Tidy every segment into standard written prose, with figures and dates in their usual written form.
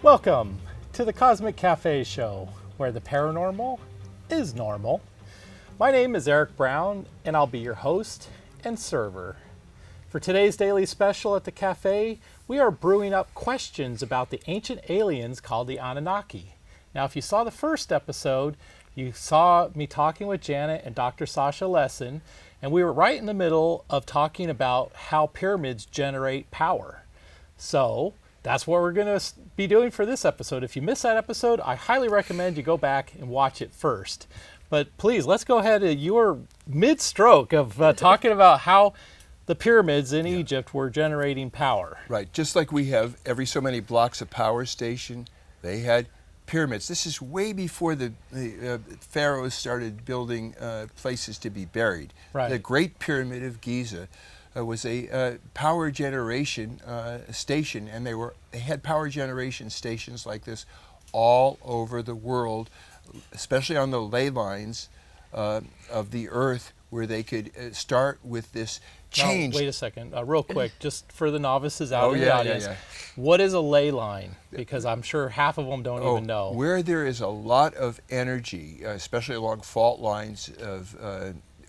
Welcome to the Cosmic Cafe Show, where the paranormal is normal. My name is Eric Brown, and I'll be your host and server. For today's daily special at the cafe, we are brewing up questions about the ancient aliens called the Anunnaki. Now, if you saw the first episode, you saw me talking with Janet and Dr. Sasha Lessin, and we were right in the middle of talking about how pyramids generate power. So that's what we're going to be doing for this episode. If you missed that episode, I highly recommend you go back and watch it first. But please, let's go ahead. You were mid-stroke of talking about how the pyramids in Egypt were generating power. Right, just like we have every so many blocks of power station, they had pyramids. This is way before the pharaohs started building places to be buried. Right. The Great Pyramid of Giza was a power generation station, and they had power generation stations like this all over the world, especially on the ley lines of the earth, where they could start with this change. Now, wait a second, real quick, just for the novices out in the audience. What is a ley line? Because I'm sure half of them don't even know. Where there is a lot of energy, especially along fault lines of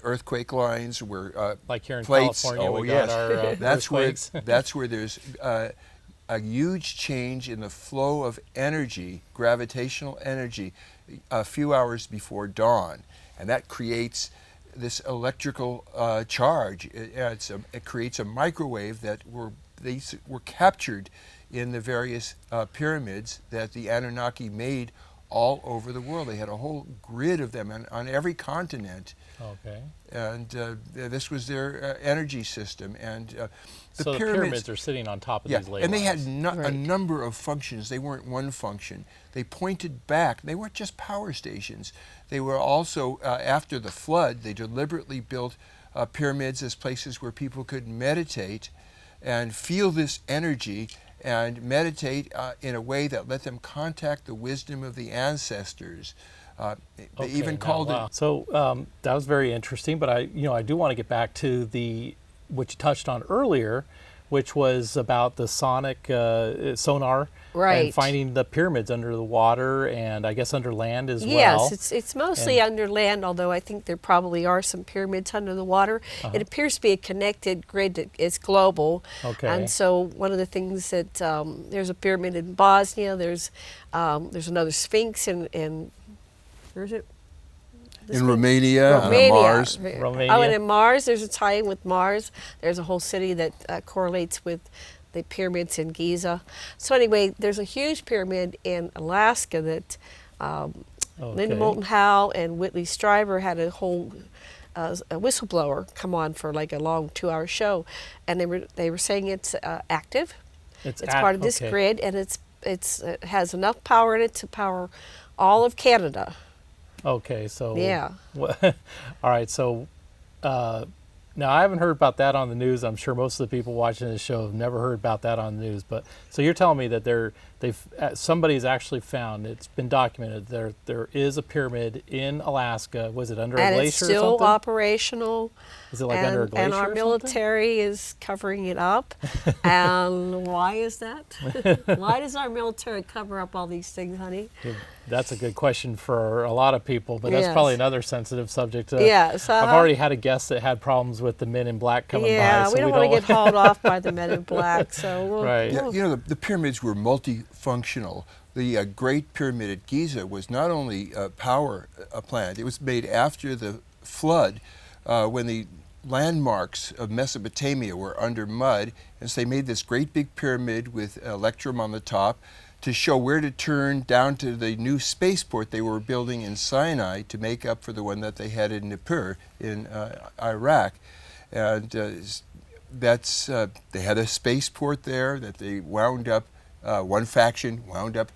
earthquake lines, where like here in plates, California, we got our earthquakes. That's where there's a huge change in the flow of energy, gravitational energy, a few hours before dawn, and that creates this electrical charge. It creates a microwave that were captured in the various pyramids that the Anunnaki made all over the world. They had a whole grid of them on every continent. Okay. And this was their energy system. And so the pyramids are sitting on top of these ley and they lines. had a number of functions. They weren't one function. They pointed back. They weren't just power stations. They were also, after the flood, they deliberately built pyramids as places where people could meditate and feel this energy and meditate in a way that let them contact the wisdom of the ancestors. They even called it. So that was very interesting, but I do want to get back to what you touched on earlier, which was about the sonic sonar, right? And finding the pyramids under the water, and I guess under land as well. Yes, it's mostly under land, although I think there probably are some pyramids under the water. It appears to be a connected grid that is global. Okay. And so one of the things that there's a pyramid in Bosnia. There's another Sphinx in where is it? In Romania, on Mars. Romania. Oh, and in Mars, there's a tie-in with Mars. There's a whole city that correlates with the pyramids in Giza. So anyway, there's a huge pyramid in Alaska that Linda Moulton Howe and Whitley Strieber had a whole a whistleblower come on for like a long 2-hour show, and they were saying it's active. It's part of this grid, and it has enough power in it to power all of Canada. Okay, so yeah. All right, so now I haven't heard about that on the news. I'm sure most of the people watching this show have never heard about that on the news. But so you're telling me that somebody's actually found, it's been documented, there is a pyramid in Alaska. Was it under a glacier or something? And it's still operational. Is it like under a glacier? And our military is covering it up. And why is that? Why does our military cover up all these things, honey? That's a good question for a lot of people, but that's probably another sensitive subject. Yes. I've already had a guest that had problems with the men in black coming by. Yeah, so we don't want to get hauled off by the men in black. So right. Yeah, the pyramids were multifunctional. The Great Pyramid at Giza was not only a power plant. It was made after the flood, when the landmarks of Mesopotamia were under mud, and so they made this great big pyramid with electrum on the top to show where to turn down to the new spaceport they were building in Sinai to make up for the one that they had in Nibiru in Iraq. And they had a spaceport there that they wound up, one faction wound up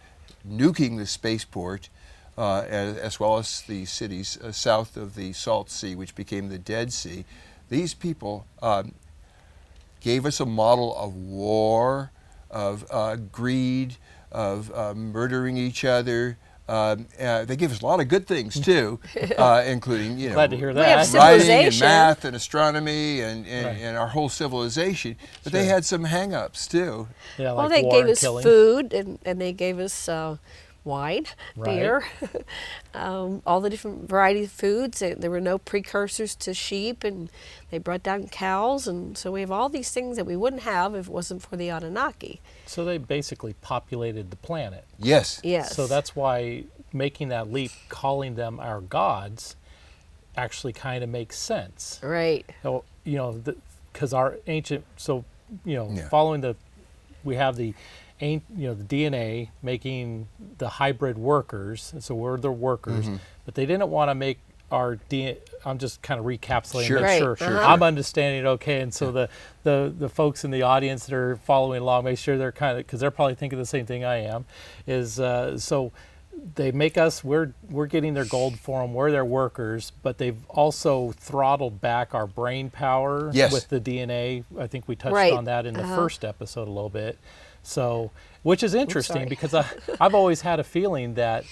nuking the spaceport, as well as the cities south of the Salt Sea, which became the Dead Sea. These people gave us a model of war, of greed, of murdering each other, They gave us a lot of good things too, including Glad to hear We have that. writing and civilization. math and astronomy and, Right. and our whole civilization. But Sure. they had some hang-ups too. Yeah, Well, like they war gave and us killing. food and they gave us wine, Right. beer, all the different variety of foods. There were no precursors to sheep, and they brought down cows, and so we have all these things that we wouldn't have if it wasn't for the Anunnaki. So they basically populated the planet. Yes. Yes. So that's why making that leap, calling them our gods, actually kind of makes sense. Right. So, because our ancient, Yeah. following we have the DNA making the hybrid workers, and so we're the workers, but they didn't want to make our DNA. I'm just kind of recapitulating, Sure. make Right. sure Uh-huh. I'm understanding it okay, and so the folks in the audience that are following along, make sure they're kind of, because they're probably thinking the same thing I am, is so they make us, we're getting their gold for them, we're their workers, but they've also throttled back our brain power Yes. with the DNA. I think we touched Right. on that in the Uh-huh. first episode a little bit. So, which is interesting sorry. because I've always had a feeling that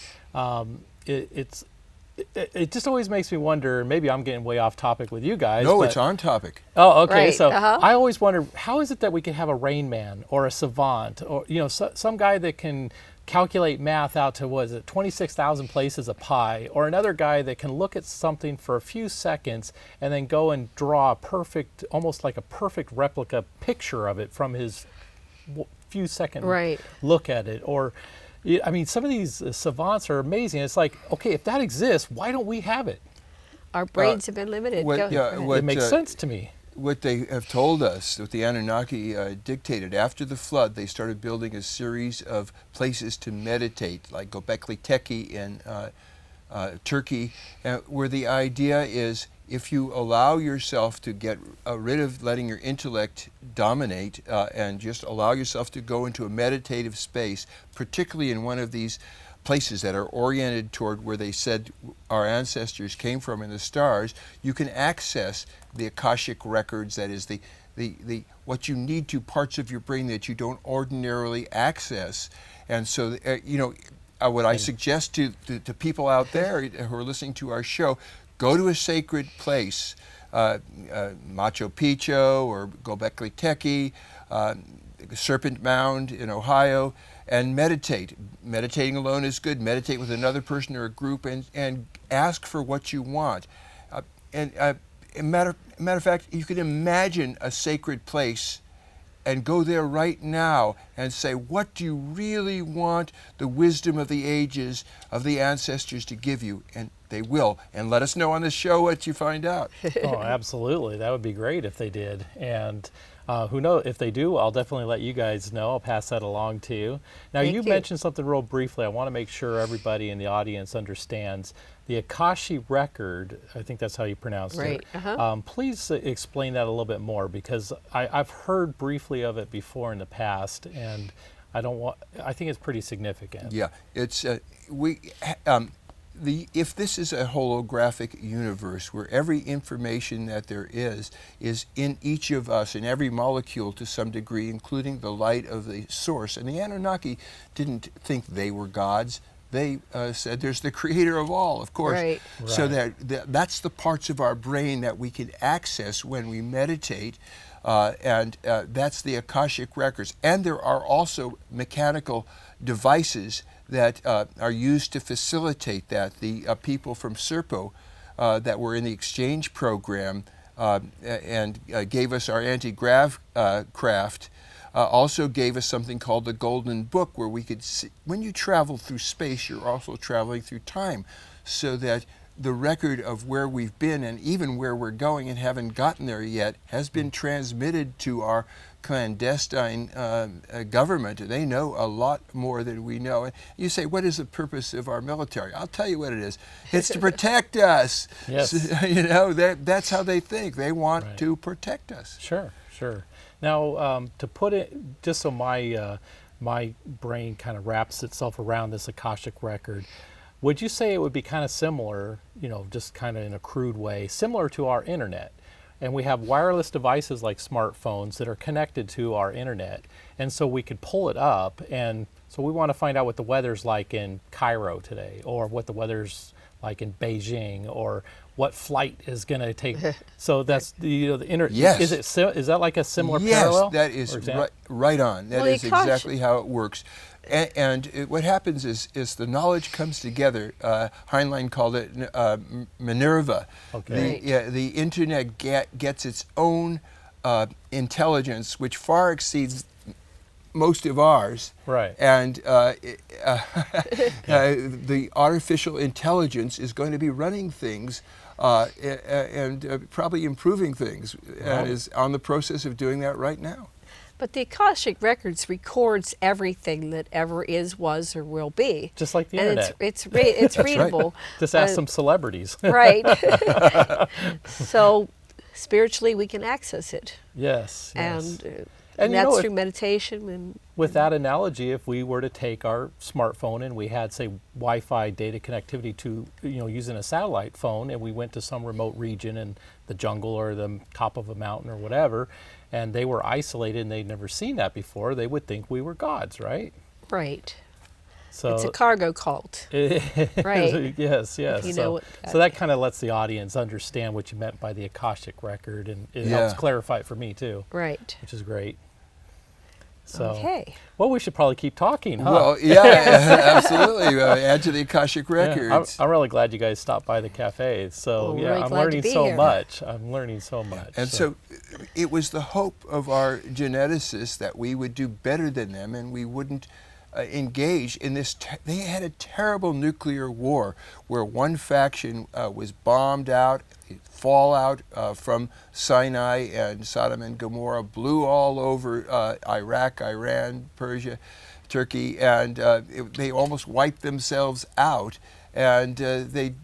it just always makes me wonder, maybe I'm getting way off topic with you guys. No, but, it's on topic. Oh, okay. Right, So uh-huh. I always wonder, how is it that we can have a Rain Man or a savant or, some guy that can calculate math out to, 26,000 places of pi, or another guy that can look at something for a few seconds and then go and draw a perfect, almost like a perfect replica picture of it from his few second Right. look at it. Or, I mean, some of these savants are amazing. It's like, okay, if that exists, why don't we have it? Our brains have been limited. what- Go yeah, ahead. what- It makes uh, sense to me. What they have told us, what the Anunnaki dictated, after the flood, they started building a series of places to meditate, like Göbekli Tepe in Turkey, where the idea is if you allow yourself to get rid of letting your intellect dominate and just allow yourself to go into a meditative space, particularly in one of these places that are oriented toward where they said our ancestors came from in the stars, you can access the Akashic records, that is the what you need to, parts of your brain that you don't ordinarily access. And so, what I suggest to people out there who are listening to our show, go to a sacred place, Machu Picchu or Göbekli Tepe, Serpent Mound in Ohio, and meditate. Meditating alone is good. Meditate with another person or a group, and ask for what you want. Matter of fact, you can imagine a sacred place and go there right now and say, what do you really want the wisdom of the ages, of the ancestors to give you? And they will. And let us know on the show what you find out. Oh, absolutely. That would be great if they did. And who knows, if they do, I'll definitely let you guys know. I'll pass that along to you. Now, Thank you you. mentioned something real briefly. I want to make sure everybody in the audience understands. The Akashic record, I think that's how you pronounce Right, it. uh-huh. Please explain that a little bit more, because I've heard briefly of it before in the past, and I think it's pretty significant. Yeah, it's if this is a holographic universe where every information that there is in each of us, in every molecule to some degree, including the light of the source. And the Anunnaki didn't think they were gods. They said there's the creator of all, of course. Right. So Right. that's the parts of our brain that we can access when we meditate. And that's the Akashic records. And there are also mechanical devices that are used to facilitate that. The people from Serpo that were in the exchange program and gave us our anti-grav craft also gave us something called the Golden Book, where we could see, when you travel through space, you're also traveling through time, so that the record of where we've been and even where we're going and haven't gotten there yet has been transmitted to our clandestine government. They know a lot more than we know. And you say, what is the purpose of our military? I'll tell you what it is. It's to protect us. Yes. So, that's how they think. They want Right. to protect us. Sure. Now, to put it, just so my brain kind of wraps itself around this Akashic record, would you say it would be kind of similar, just kind of in a crude way, similar to our internet? and we have wireless devices like smartphones that are connected to our internet. And so we could pull it up, and so we want to find out what the weather's like in Cairo today, or what the weather's like in Beijing, or what flight is going to take. So that's the internet. Yes. Is that like a similar yes, parallel? That is right on. That is exactly how it works. And what happens is the knowledge comes together. Heinlein called it Minerva. Okay. The internet gets its own intelligence, which far exceeds most of ours. Right. And the artificial intelligence is going to be running things and probably improving things, and is on the process of doing that right now. But the Akashic Records records everything that ever is, was, or will be. Just like the and internet. It's readable. Right. Just ask some celebrities. Right. So spiritually we can access it. Yes. And that's through meditation. And with that analogy, if we were to take our smartphone and we had, say, Wi-Fi data connectivity to, using a satellite phone, and we went to some remote region in the jungle or the top of a mountain or whatever, and they were isolated and they'd never seen that before, they would think we were gods, right? Right. So it's a cargo cult. Right. Yes. So that kind of lets the audience understand what you meant by the Akashic record, and it helps clarify it for me too. Right. Which is great. So, okay. Well, we should probably keep talking, huh? Well, yeah, absolutely. Add to the Akashic records. I'm really glad you guys stopped by the cafe. So, really I'm learning so here. much. I'm learning so much. And so it was the hope of our geneticists that we would do better than them, and we wouldn't engage in this. They had a terrible nuclear war where one faction was bombed out. Fallout from Sinai and Sodom and Gomorrah blew all over Iraq, Iran, Persia, Turkey, and they almost wiped themselves out. And there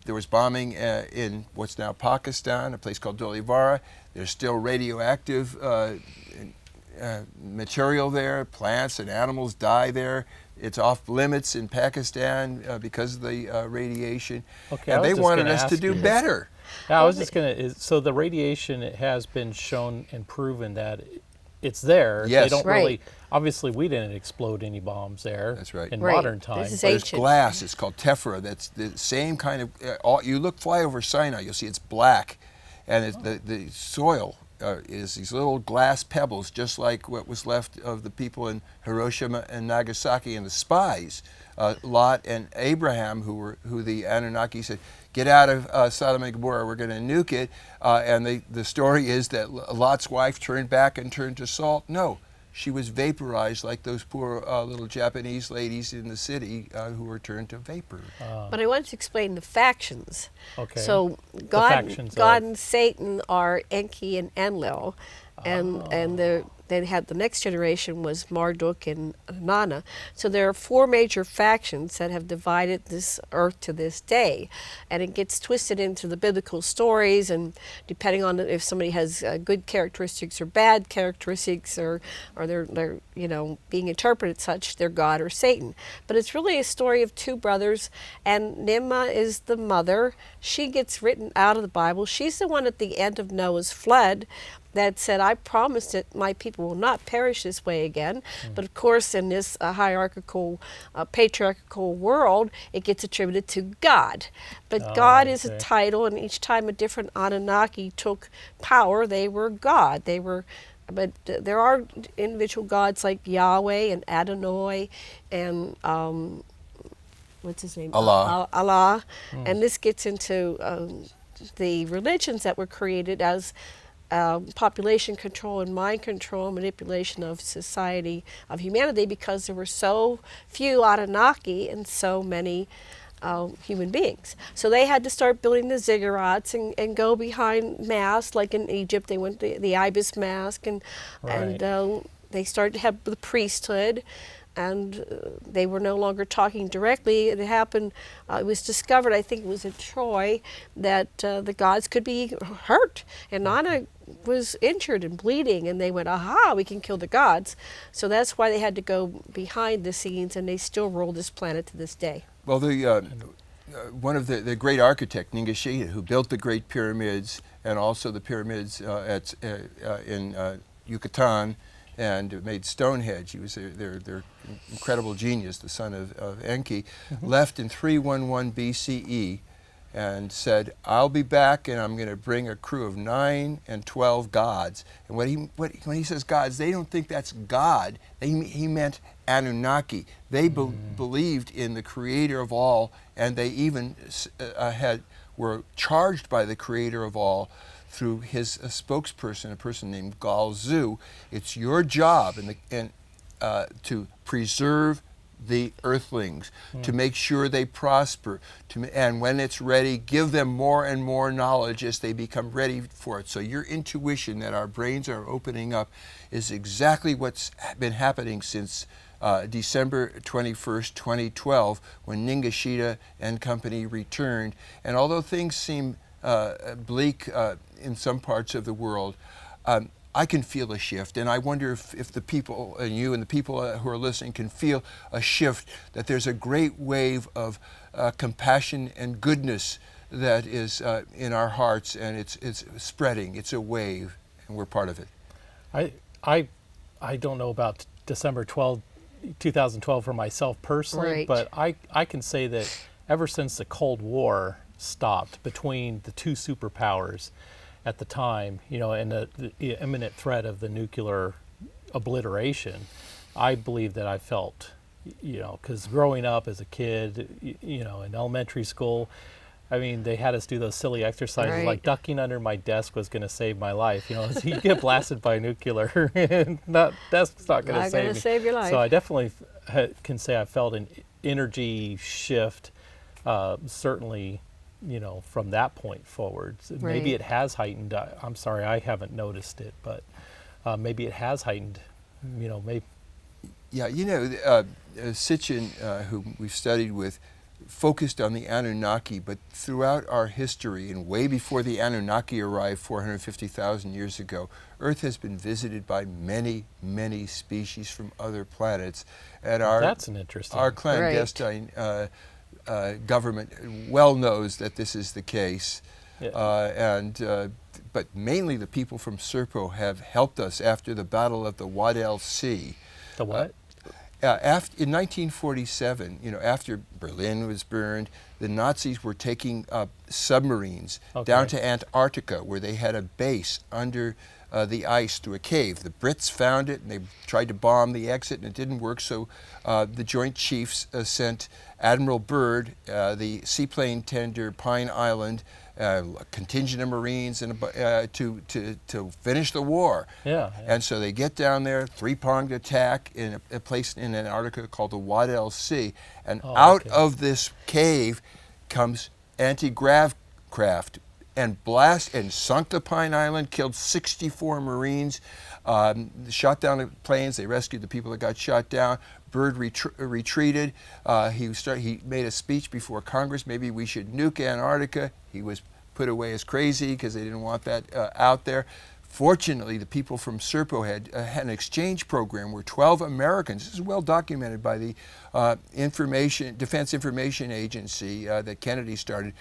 was bombing in what's now Pakistan, a place called Dolivara. There's still radioactive material there. Plants and animals die there. It's off limits in Pakistan because of the radiation. Okay, and they wanted us to do better. Yeah, I was just going to, so the radiation, it has been shown and proven that it's there. Yes. They don't really, obviously we didn't explode any bombs there. That's right. In modern times. This is There's ancient. glass, it's called tephra. That's the same kind of, you fly over Sinai, you'll see it's black. And the soil is these little glass pebbles, just like what was left of the people in Hiroshima and Nagasaki and the spies, Lot and Abraham, who the Anunnaki said, get out of Sodom and Gomorrah, we're going to nuke it. And the story is that Lot's wife turned back and turned to salt. No, she was vaporized like those poor little Japanese ladies in the city who were turned to vapor. But I want to explain the factions. Okay. So God and Satan are Enki and Enlil, and they had the next generation was Marduk and Nana. So there are four major factions that have divided this earth to this day, and it gets twisted into the biblical stories, and depending on if somebody has good characteristics or bad characteristics, or they're being interpreted such, they're God or Satan. But it's really a story of two brothers, and Nimrod is the mother. She gets written out of the Bible. She's the one at the end of Noah's flood that said, I promise that my people will not perish this way again. But of course, in this hierarchical, patriarchal world, it gets attributed to God. But God is a title, and each time a different Anunnaki took power, they were God. But there are individual gods like Yahweh and Adonai and what's his name? Allah. And this gets into the religions that were created as population control and mind control, manipulation of society, of humanity, because there were so few Anunnaki and so many human beings. So they had to start building the ziggurats and go behind masks, like in Egypt they went the ibis mask, and they started to have the priesthood, and they were no longer talking directly. It happened, it was discovered, I think it was in Troy, that the gods could be hurt, and Nana was injured and bleeding, and they went, aha, we can kill the gods. So that's why they had to go behind the scenes, and they still rule this planet to this day. Well, one of the great architect, Ningishita, who built the Great Pyramids and also the pyramids in Yucatan and made Stonehenge. He was their incredible genius, the son of Enki, left in 311 BCE and said, I'll be back and I'm going to bring a crew of 9 and 12 gods. And when he says gods, they don't think that's God. He meant Anunnaki. They believed in the creator of all, and they even were charged by the creator of all through his spokesperson, a person named Galzu. It's your job to preserve the earthlings, to make sure they prosper, and when it's ready, give them more and more knowledge as they become ready for it. So your intuition that our brains are opening up is exactly what's been happening since December 21st, 2012, when Ningishita and company returned. And although things seem bleak in some parts of the world, I can feel a shift, and I wonder if the people, and you and the people who are listening, can feel a shift, that there's a great wave of compassion and goodness that is in our hearts, and it's spreading. It's a wave, and we're part of it. I don't know about December 12, 2012 for myself personally, Right. but I can say that ever since the Cold War stopped between the two superpowers at the time, and the imminent threat of the nuclear obliteration, I believe that I felt, because growing up as a kid, in elementary school, I mean, they had us do those silly exercises, Right. like ducking under my desk was going to save my life. You get blasted by nuclear, and desk's not going to Not save gonna me. save your life. So I definitely can say I felt an energy shift, certainly, from that point forward. So maybe Right. it has heightened. I'm sorry, I haven't noticed it, but maybe it has heightened. Maybe. Yeah, Sitchin, who we've studied with, focused on the Anunnaki, but throughout our history, and way before the Anunnaki arrived 450,000 years ago, Earth has been visited by many, many species from other planets. And That's an interesting. our clandestine government well knows that this is the case. Yeah. But mainly the people from Serpo have helped us after the Battle of the Wadel Sea. The what? In 1947, after Berlin was burned, the Nazis were taking submarines down to Antarctica, where they had a base under the ice through a cave. The Brits found it, and they tried to bomb the exit, and it didn't work. So the Joint Chiefs sent Admiral Byrd, the seaplane tender Pine Island, a contingent of Marines, and to finish the war. Yeah. And so they get down there, three-pronged attack in a place in Antarctica called the Wadel Sea, and out of this cave comes anti-grav craft and sunk the Pine Island, killed 64 Marines, shot down the planes. They rescued the people that got shot down. Byrd retreated. He made a speech before Congress. Maybe we should nuke Antarctica. He was put away as crazy because they didn't want that out there. Fortunately, the people from Serpo had an exchange program where 12 Americans, this is well documented by the Defense Information Agency that Kennedy started,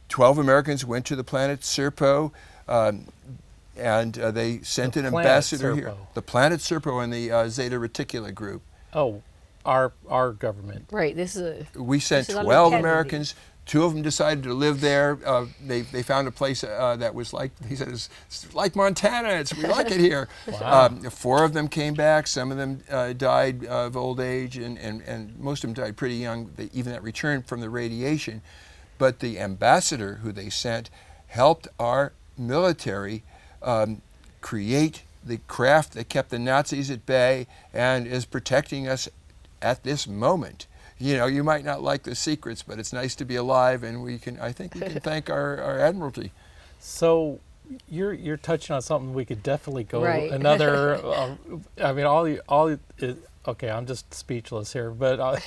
12 Americans went to the planet Serpo, and they sent an ambassador here. The planet Serpo and the Zeta Reticuli group. Oh, our government. Right. We sent this is 12 Kennedy. Americans. 2 of them decided to live there. They found a place that was like, he said, it's like Montana. We like it here. Wow. 4 of them came back. Some of them died of old age, and most of them died pretty young, even that returned from the radiation. But the ambassador who they sent helped our military create the craft that kept the Nazis at bay and is protecting us at this moment. You might not like the secrets, but it's nice to be alive, and I think we can thank our Admiralty. So you're touching on something we could definitely go Right. another. I mean, okay, I'm just speechless here. But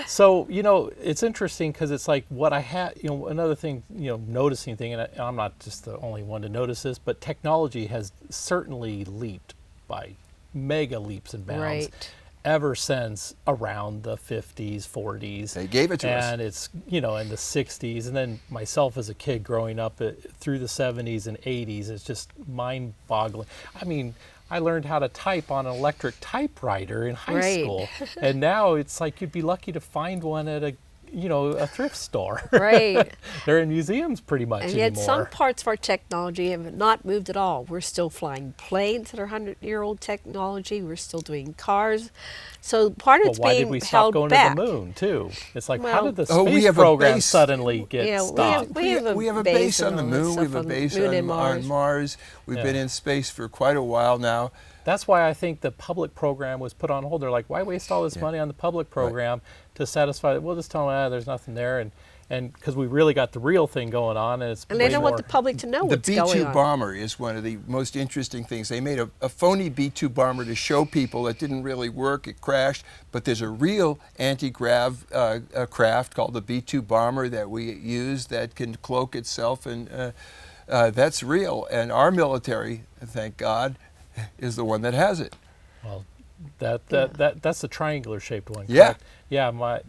so it's interesting because it's like what I had. Another thing, noticing thing, and I'm not just the only one to notice this, but technology has certainly leaped by mega leaps and bounds. Right. ever since around the 50s, 40s. They gave it to us. And it's, in the 60s. And then myself as a kid growing up through the 70s and 80s, it's just mind-boggling. I mean, I learned how to type on an electric typewriter in high school. And now it's like you'd be lucky to find one at a thrift store. Right. They're in museums pretty much and yet anymore. some parts of our technology have not moved at all. We're still flying planes that are 100-year-old technology. We're still doing cars. So part of it's why being did we stop held going back. to the moon too? It's like, Well, how did the Oh, we space have a program base. suddenly get stopped? We have a base on and the all that moon. We stuff have a on base Moon and on Mars. We've Yeah. been in space for quite a while now. That's why I think the public program was put on hold. They're like, why waste all this money on the public program to satisfy? We'll just tell them, there's nothing there, and because we really got the real thing going on, and it's And they way don't more. want the public to know The what's going B-2 on. bomber is one of the most interesting things. They made a phony B-2 bomber to show people it didn't really work. It crashed. But there's a real anti-grav craft called the B-2 bomber that we use that can cloak itself, and that's real. And our military, thank God, is the one that has it. Well, that's the triangular shaped one. Yeah. Correct? Yeah. My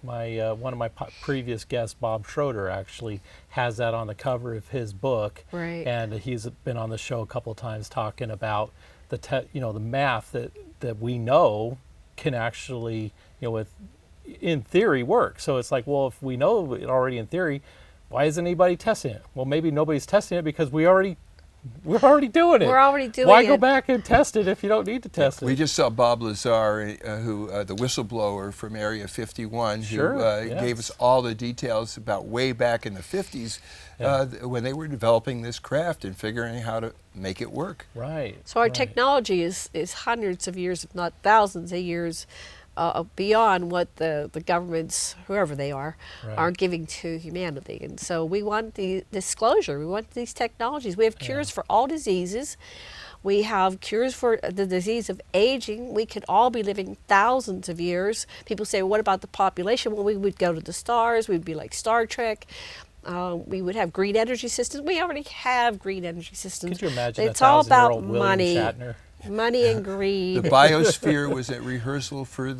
one of my previous guests, Bob Schroeder, actually has that on the cover of his book. Right. And he's been on the show a couple of times talking about the math that we know can actually, in theory work. So it's like, well, if we know it already in theory, why isn't anybody testing it? Well, maybe nobody's testing it because we're already doing it. We're already doing Why it. go back and test it if you don't need to test it? We just saw Bob Lazar, who the whistleblower from Area 51, Sure, who yes. gave us all the details about way back in the 50s when they were developing this craft and figuring how to make it work. Right. So our right. technology is hundreds of years, if not thousands of years, beyond what the governments, whoever they are giving to humanity. And so we want the disclosure. We want these technologies. We have cures for all diseases. We have cures for the disease of aging. We could all be living thousands of years. People say, well, what about the population? Well, we would go to the stars. We'd be like Star Trek. We would have green energy systems. We already have green energy systems. Could you imagine it's all about 1,000-year-old William money. Shatner? Money and greed. The biosphere was at rehearsal for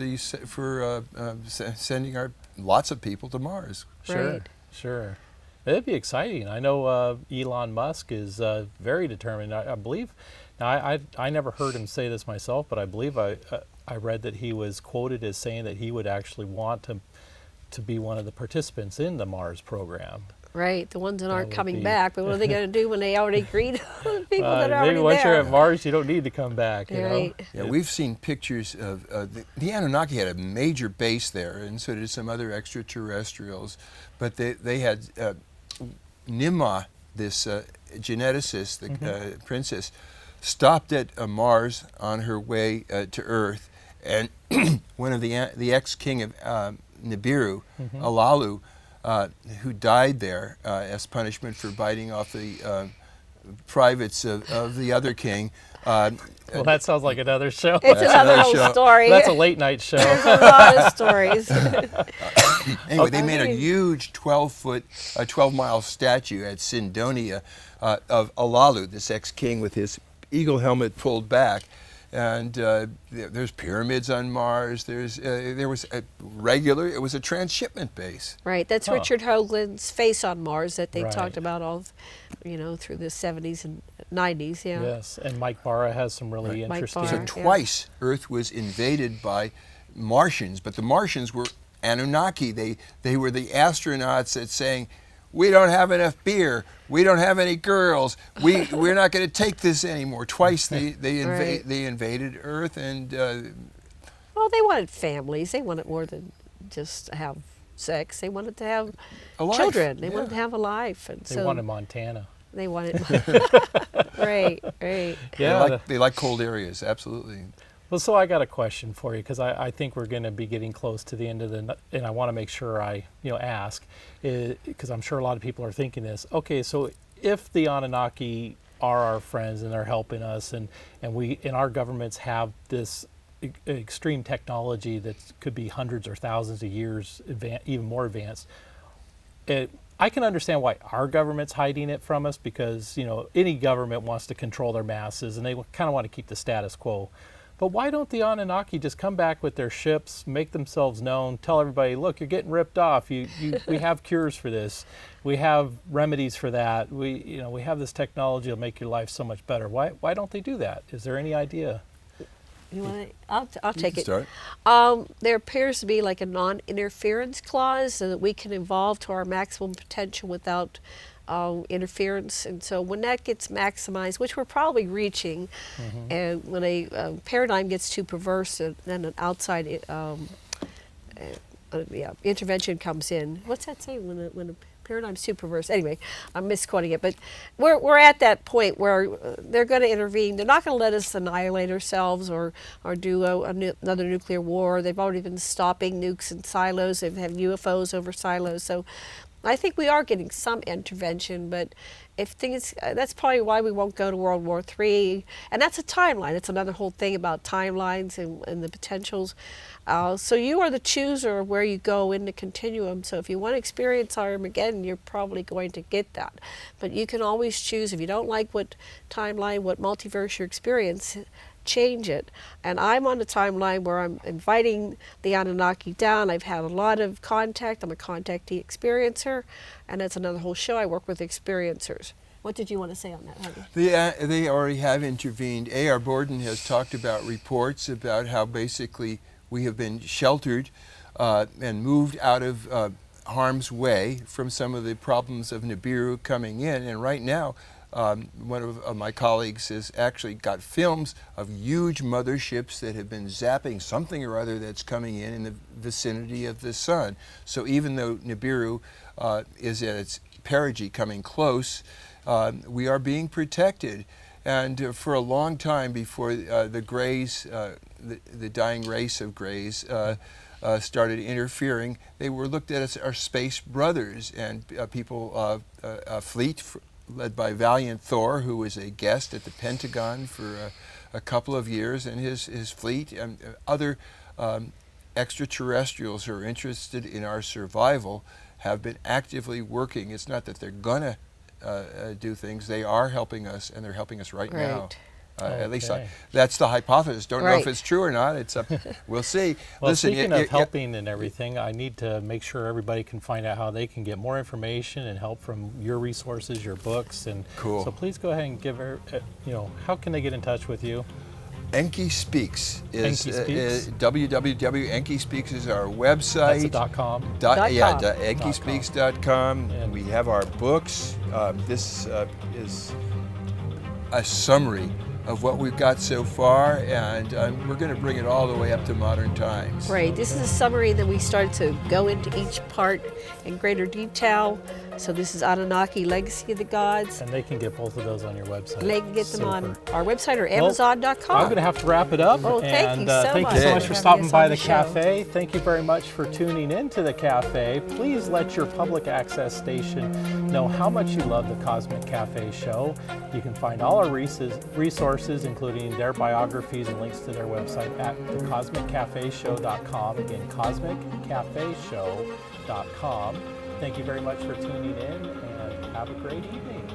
sending lots of people to Mars. Sure, Right. sure. It'd be exciting. I know Elon Musk is very determined. I believe. Now, I never heard him say this myself, but I believe I read that he was quoted as saying that he would actually want to be one of the participants in the Mars program. Right, the ones that aren't would coming be- back. But what are they going to do when they already greed the people that are already maybe once you're there? at Mars, you don't need to come back. You Right. know? Yeah, we've seen pictures of the Anunnaki had a major base there, and so did some other extraterrestrials. But they had Nimma, this geneticist, the princess, stopped at Mars on her way to Earth, and one of the ex-king of Nibiru, Alalu, who died there as punishment for biting off the privates of the other king. Well, that sounds like another show. It's another another whole show. story. That's a late night show. There's a lot of stories. Anyway, they made a huge 12-mile statue at Sindonia of Alalu, this ex-king with his eagle helmet pulled back. And there's pyramids on Mars. There was it was a transshipment base. Right, that's Huh. Richard Hoagland's Face on Mars that they Right. talked about all, through the 70s and 90s. Yeah. Yes, and Mike Barra has some really Mike interesting. Barra. So Yeah. twice Earth was invaded by Martians, but the Martians were Anunnaki. They were the astronauts that saying, we don't have enough beer, we don't have any girls, we're not going to take this anymore. Twice they Right. invaded Earth, and Well, they wanted families. They wanted more than just to have sex. They wanted to have a life. children. They Yeah. wanted to have a life. And They so wanted Montana. they wanted. Right, right. Yeah. They like cold areas, absolutely. Well, so I got a question for you because I think we're going to be getting close to the end of and I want to make sure I ask because I'm sure a lot of people are thinking this. Okay, so if the Anunnaki are our friends and they're helping us and our governments have this extreme technology that could be hundreds or thousands of years even more advanced, I can understand why our government's hiding it from us because any government wants to control their masses and they kind of want to keep the status quo. But why don't the Anunnaki just come back with their ships, make themselves known, tell everybody, look, you're getting ripped off. We have cures for this. We have remedies for that. We have this technology that'll make your life so much better. Why don't they do that? Is there any idea? You want to? I'll take it. Start. There appears to be like a non-interference clause so that we can evolve to our maximum potential without interference. And so when that gets maximized, which we're probably reaching, and when a paradigm gets too perverse, then an outside intervention comes in. What's that say? When a paradigm's too perverse. Anyway, I'm misquoting it, but we're at that point where they're going to intervene. They're not going to let us annihilate ourselves or do another nuclear war. They've already been stopping nukes and silos. They've had UFOs over silos. So I think we are getting some intervention, but if things, that's probably why we won't go to World War III. And that's a timeline. It's another whole thing about timelines and the potentials. So you are the chooser of where you go in the continuum. So if you want to experience Armageddon, you're probably going to get that. But you can always choose. If you don't like what timeline, what multiverse you experience, change it. And I'm on a timeline where I'm inviting the Anunnaki down. I've had a lot of contact. I'm a contactee experiencer, and that's another whole show. I work with experiencers. What did you want to say on that, honey? They already have intervened. A.R. Borden has talked about reports about how basically we have been sheltered and moved out of harm's way from some of the problems of Nibiru coming in. And right now, one of my colleagues has actually got films of huge motherships that have been zapping something or other that's coming in the vicinity of the sun. So even though Nibiru is at its perigee coming close, we are being protected. And for a long time before the Greys, the dying race of Greys, started interfering, they were looked at as our space brothers, and people, a fleet led by Valiant Thor, who was a guest at the Pentagon for a couple of years, and his fleet and other extraterrestrials who are interested in our survival have been actively working. It's not that they're gonna do things. They are helping us, and they're helping us right now. At least that's the hypothesis. Don't know if it's true or not. It's up. We'll see. Well, Listen, speaking of helping and everything, I need to make sure everybody can find out how they can get more information and help from your resources, your books, and so please go ahead and give her. How can they get in touch with you? Enki Speaks is www. Speaks is our website. That's a .com. EnkiSpeaks.com. And we have our books. This is a summary of what we've got so far, and we're going to bring it all the way up to modern times. Right. This is a summary that we started to go into each part in greater detail. So this is Anunnaki, Legacy of the Gods. And they can get both of those on your website. They can get them on our website or Amazon.com. I'm going to have to wrap it up. Oh, thank you so much. Thank you so much for stopping by the cafe. Thank you very much for tuning in to the cafe. Please let your public access station know how much you love the Cosmic Cafe show. You can find all our resources, including their biographies and links to their website at thecosmiccafeshow.com. Again, cosmiccafeshow.com. Thank you very much for tuning in, and have a great evening.